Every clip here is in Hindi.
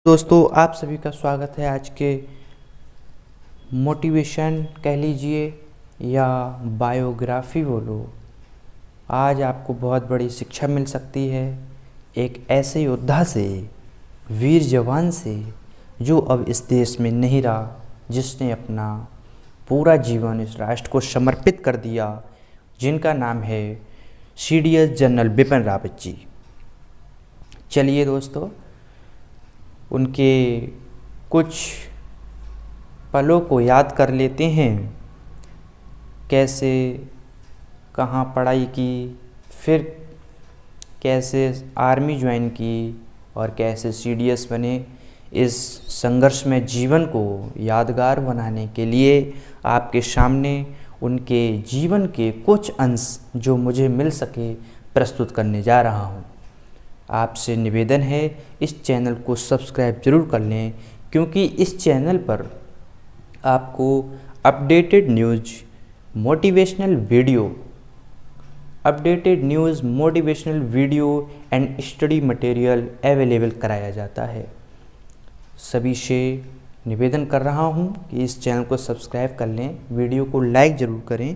दोस्तों, आप सभी का स्वागत है आज के मोटिवेशन कह लीजिए या बायोग्राफी बोलो। आज आपको बहुत बड़ी शिक्षा मिल सकती है एक ऐसे योद्धा से, वीर जवान से, जो अब इस देश में नहीं रहा, जिसने अपना पूरा जीवन इस राष्ट्र को समर्पित कर दिया, जिनका नाम है सीडीएस जनरल बिपिन रावत जी। चलिए दोस्तों, उनके कुछ पलों को याद कर लेते हैं। कैसे, कहाँ पढ़ाई की, फिर कैसे आर्मी ज्वाइन की और कैसे सीडीएस बने। इस संघर्ष में जीवन को यादगार बनाने के लिए आपके सामने उनके जीवन के कुछ अंश जो मुझे मिल सके प्रस्तुत करने जा रहा हूँ। आपसे निवेदन है इस चैनल को सब्सक्राइब जरूर कर लें, क्योंकि इस चैनल पर आपको updated news, motivational video and study material available कराया जाता है। सभी से निवेदन कर रहा हूं कि इस चैनल को सब्सक्राइब कर लें, वीडियो को लाइक ज़रूर करें।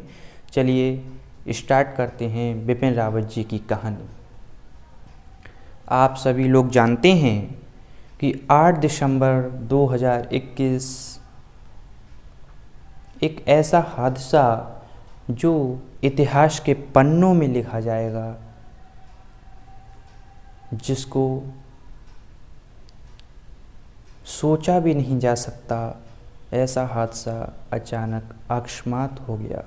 चलिए स्टार्ट करते हैं बिपिन रावत जी की कहानी। आप सभी लोग जानते हैं कि 8 दिसंबर 2021 एक ऐसा हादसा जो इतिहास के पन्नों में लिखा जाएगा, जिसको सोचा भी नहीं जा सकता। ऐसा हादसा अचानक अकस्मात हो गया।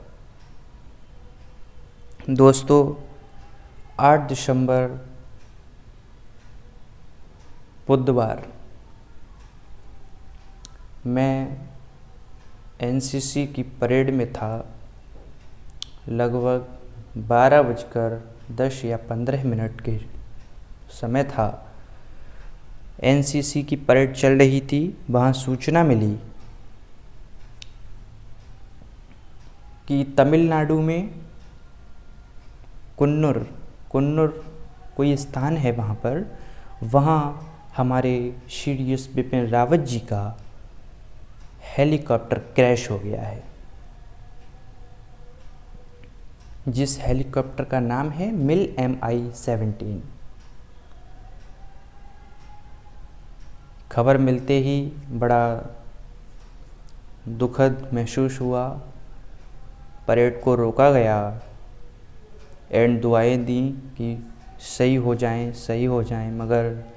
दोस्तों, 8 दिसंबर बुधवार मैं एनसीसी की परेड में था। लगभग 12:10 या 15 मिनट के समय था। एनसीसी की परेड चल रही थी। वहाँ सूचना मिली कि तमिलनाडु में कुन्नूर कोई स्थान है वहाँ हमारे सीडीएस बिपिन रावत जी का हेलीकॉप्टर क्रैश हो गया है, जिस हेलीकॉप्टर का नाम है मिल MI-17। खबर मिलते ही बड़ा दुखद महसूस हुआ। परेड को रोका गया एंड दुआएं दी कि सही हो जाएं, मगर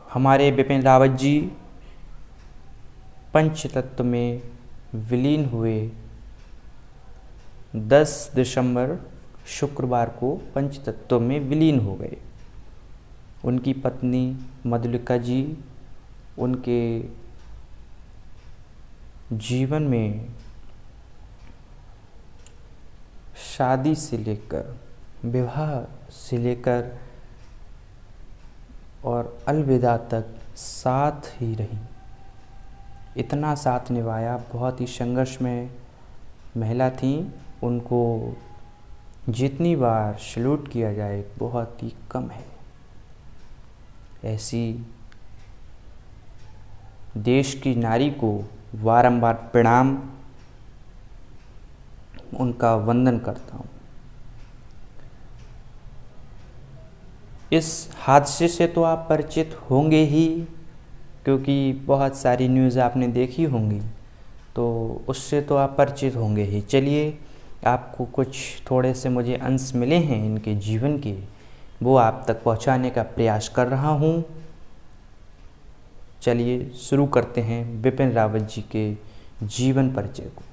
हमारे बिपिन रावत जी पंचतत्व में विलीन हुए। 10 दिसंबर शुक्रवार को पंचतत्व में विलीन हो गए। उनकी पत्नी मधुलिका जी उनके जीवन में शादी से लेकर, विवाह से लेकर और अलविदा तक साथ ही रही। इतना साथ निभाया। बहुत ही संघर्ष में महिला थी। उनको जितनी बार सैल्यूट किया जाए बहुत ही कम है। ऐसी देश की नारी को बारंबार प्रणाम, उनका वंदन करता हूँ। इस हादसे से तो आप परिचित होंगे ही, क्योंकि बहुत सारी न्यूज़ आपने देखी होंगी, तो उससे तो आप परिचित होंगे ही। चलिए, आपको कुछ थोड़े से मुझे अंश मिले हैं इनके जीवन के, वो आप तक पहुंचाने का प्रयास कर रहा हूं। चलिए शुरू करते हैं बिपिन रावत जी के जीवन परिचय को।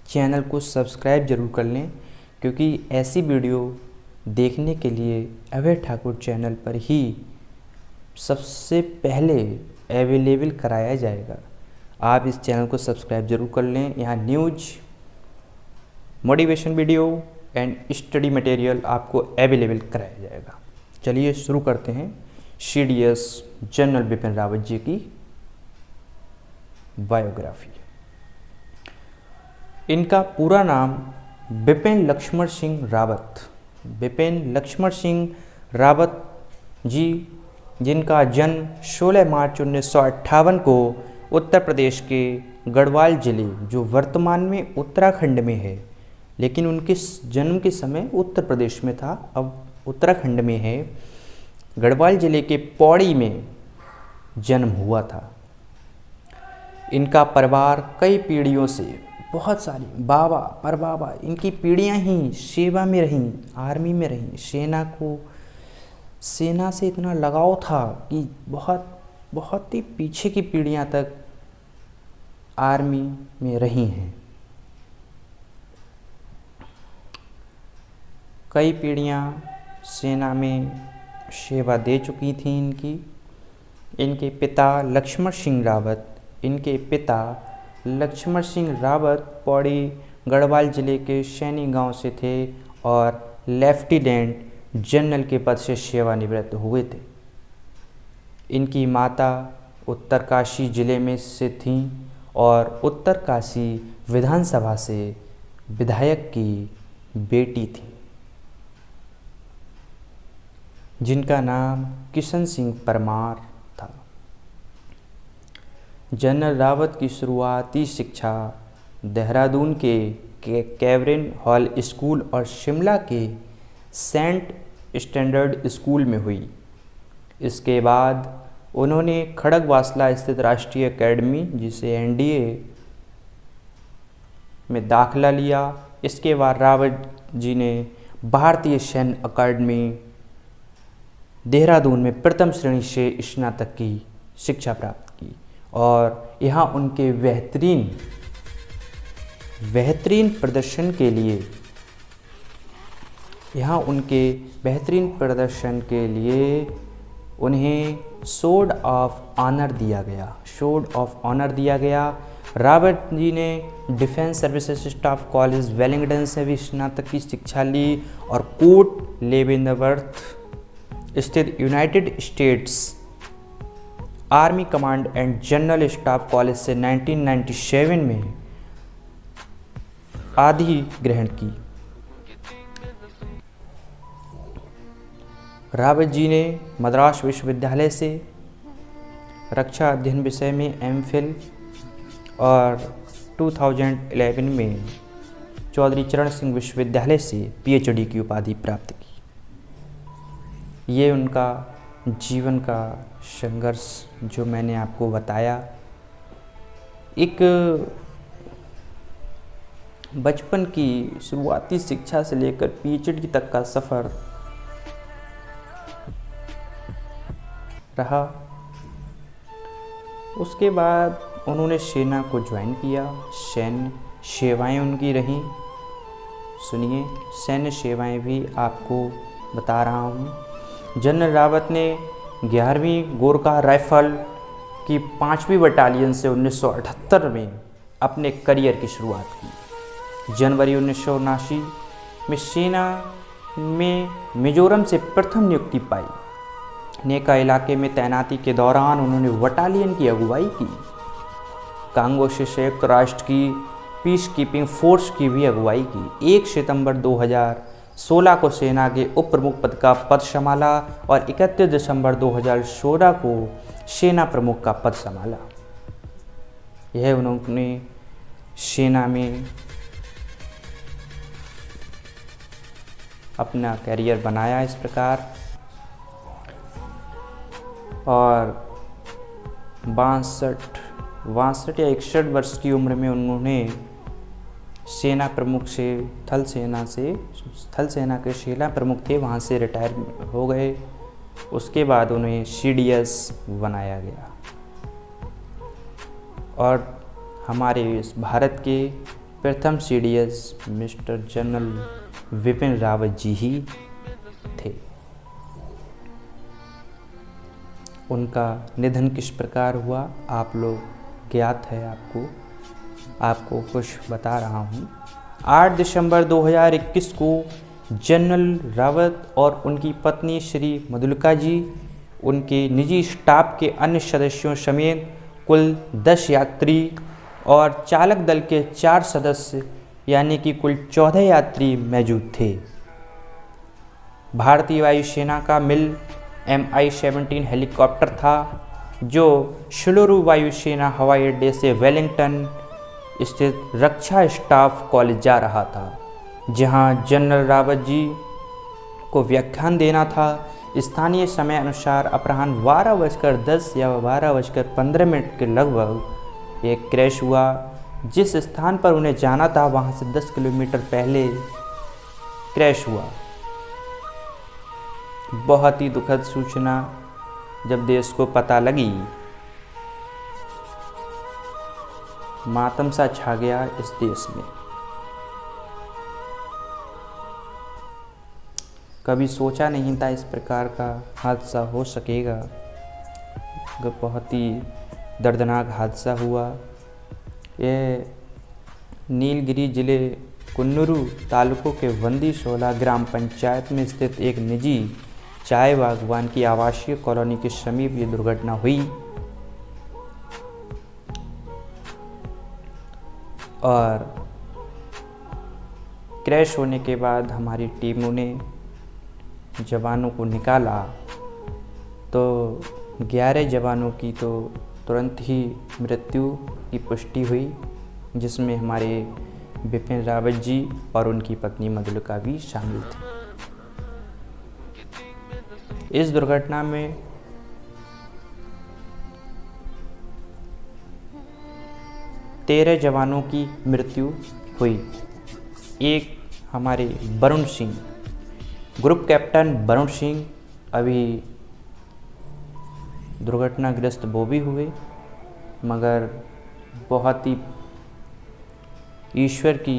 चैनल को सब्सक्राइब जरूर कर लें, क्योंकि ऐसी वीडियो देखने के लिए अभय ठाकुर चैनल पर ही सबसे पहले अवेलेबल कराया जाएगा। आप इस चैनल को सब्सक्राइब जरूर कर लें। यहाँ news, motivation video and study material आपको अवेलेबल कराया जाएगा। चलिए शुरू करते हैं सीडीएस जनरल बिपिन रावत जी की बायोग्राफी। इनका पूरा नाम बिपिन लक्ष्मण सिंह रावत जी, जिनका जन्म 16 मार्च 1958 को उत्तर प्रदेश के गढ़वाल जिले, जो वर्तमान में उत्तराखंड में है, लेकिन उनके जन्म के समय उत्तर प्रदेश में था, अब उत्तराखंड में है, गढ़वाल जिले के पौड़ी में जन्म हुआ था। इनका परिवार कई पीढ़ियों से, बहुत सारी बाबा परबाबा, इनकी पीढ़ियां ही सेवा में रहीं, आर्मी में रहीं। सेना से इतना लगाव था कि बहुत ही पीछे की पीढ़ियां तक आर्मी में रही हैं। कई पीढ़ियां सेना में सेवा दे चुकी थी इनके पिता लक्ष्मण सिंह रावत पौड़ी गढ़वाल जिले के सैनी गांव से थे और लेफ्टिनेंट जनरल के पद से सेवानिवृत्त हुए थे। इनकी माता उत्तरकाशी जिले में से थीं और उत्तरकाशी विधानसभा से विधायक की बेटी थी, जिनका नाम किशन सिंह परमार था। जनरल रावत की शुरुआती शिक्षा देहरादून के कैवरेन हॉल स्कूल और शिमला के सेंट स्टैंडर्ड स्कूल में हुई। इसके बाद उन्होंने खड़गवासला स्थित राष्ट्रीय अकेडमी, जिसे एनडीए, में दाखिला लिया। इसके बाद रावत जी ने भारतीय सैन्य अकादमी देहरादून में प्रथम श्रेणी से स्नातक की शिक्षा प्राप्त की और यहाँ उनके बेहतरीन प्रदर्शन के लिए उन्हें सोर्ड ऑफ ऑनर दिया गया। रावत जी ने defence services staff college Wellington से भी स्नातक की शिक्षा ली और कोर्ट लेवेंडरवर्थ स्थित United states army command and general staff college से 1997 में आदि ग्रहण की। रावत जी ने मद्रास विश्वविद्यालय से रक्षा अध्ययन विषय में एमफिल और 2011 में चौधरी चरण सिंह विश्वविद्यालय से पीएचडी की उपाधि प्राप्त की। ये उनका जीवन का संघर्ष जो मैंने आपको बताया, एक बचपन की शुरुआती शिक्षा से लेकर पीएचडी तक का सफ़र रहा। उसके बाद उन्होंने सेना को ज्वाइन किया। सैन्य सेवाएं उनकी रहीं। सुनिए, सैन्य सेवाएं भी आपको बता रहा हूँ। जनरल रावत ने 11वीं गोरखा राइफल की 5वीं बटालियन से 1978 में अपने करियर की शुरुआत की। जनवरी 1979 में सेना में मिजोरम से प्रथम नियुक्ति पाई। नेका इलाके में तैनाती के दौरान उन्होंने बटालियन की अगुवाई की। कांगो से संयुक्त राष्ट्र की पीस कीपिंग फोर्स की भी अगुवाई की। 1 सितंबर 2016 को सेना के उप प्रमुख पद का पद संभाला और 31 दिसंबर 2016 को सेना प्रमुख का पद संभाला। यह उन्होंने सेना में अपना करियर बनाया इस प्रकार। और 62 या 61 वर्ष की उम्र में उन्होंने सेना प्रमुख से थल सेना के सेना प्रमुख थे, वहाँ से रिटायर हो गए। उसके बाद उन्हें सीडीएस बनाया गया और हमारे इस भारत के प्रथम CDS mister general Vipin Rawat ji ही थे। उनका निधन किस प्रकार हुआ आप लोग ज्ञात है, आपको कुछ बता रहा हूँ। 8 दिसंबर 2021 को जनरल रावत और उनकी पत्नी श्री मधुलिका जी, उनके निजी स्टाफ के अन्य सदस्यों समेत कुल 10 यात्री और चालक दल के 4 सदस्य यानी कि कुल 14 यात्री मौजूद थे। भारतीय वायुसेना का मिल MI-17 हेलीकॉप्टर था जो शुलुरु वायुसेना हवाई अड्डे से वेलिंगटन स्थित रक्षा स्टाफ कॉलेज जा रहा था, जहां जनरल रावत जी को व्याख्यान देना था। स्थानीय समय अनुसार अपराह्न 12:10 या 12:15 के लगभग एक क्रैश हुआ। जिस स्थान पर उन्हें जाना था वहां से 10 किलोमीटर पहले क्रैश हुआ। बहुत ही दुखद सूचना जब देश को पता लगी, मातम सा छा गया इस देश में। कभी सोचा नहीं था इस प्रकार का हादसा हो सकेगा। बहुत ही दर्दनाक हादसा हुआ। यह नीलगिरी जिले कुन्नूरू तालुकों के वंदी 16 ग्राम पंचायत में स्थित एक निजी चाय बागवान की आवासीय कॉलोनी के समीप ये दुर्घटना हुई और क्रैश होने के बाद हमारी टीमों ने जवानों को निकाला तो 11 जवानों की तो तुरंत ही मृत्यु की पुष्टि हुई, जिसमें हमारे बिपिन रावत जी और उनकी पत्नी मधुलिका भी शामिल थे। इस दुर्घटना में 13 जवानों की मृत्यु हुई। एक हमारे वरुण सिंह, ग्रुप कैप्टन वरुण सिंह अभी दुर्घटनाग्रस्त वो भी हुए, मगर बहुत ही ईश्वर की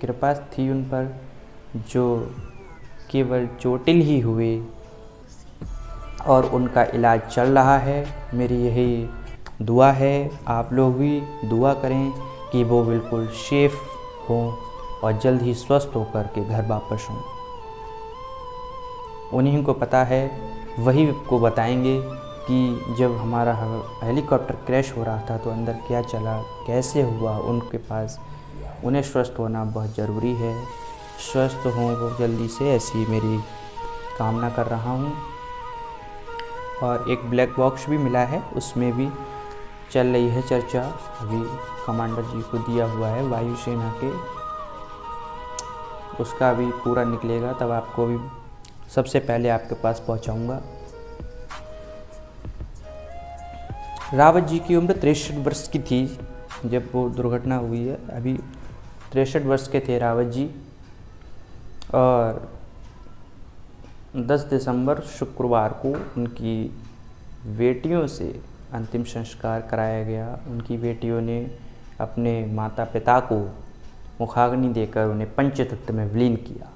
कृपा थी उन पर, जो केवल चोटिल ही हुए और उनका इलाज चल रहा है। मेरी यही दुआ है, आप लोग भी दुआ करें कि वो बिल्कुल सेफ हों और जल्द ही स्वस्थ होकर के घर वापस हों। उन्हीं को पता है, वही को बताएंगे कि जब हमारा हेलीकॉप्टर क्रैश हो रहा था तो अंदर क्या चला, कैसे हुआ, उनके पास उन्हें स्वस्थ होना बहुत ज़रूरी है। स्वस्थ हों वो जल्दी से, ऐसी मेरी कामना कर रहा हूँ। और एक ब्लैक बॉक्स भी मिला है, उसमें भी चल रही है चर्चा, अभी कमांडर जी को दिया हुआ है वायुसेना के, उसका भी पूरा निकलेगा तब आपको भी सबसे पहले आपके पास पहुंचाऊंगा। रावत जी की उम्र 63 वर्ष की थी जब वो दुर्घटना हुई है। अभी 63 वर्ष के थे रावत जी और 10 दिसंबर शुक्रवार को उनकी बेटियों से अंतिम संस्कार कराया गया। उनकी बेटियों ने अपने माता पिता को मुखाग्नि देकर उन्हें पंचतत्व में विलीन किया।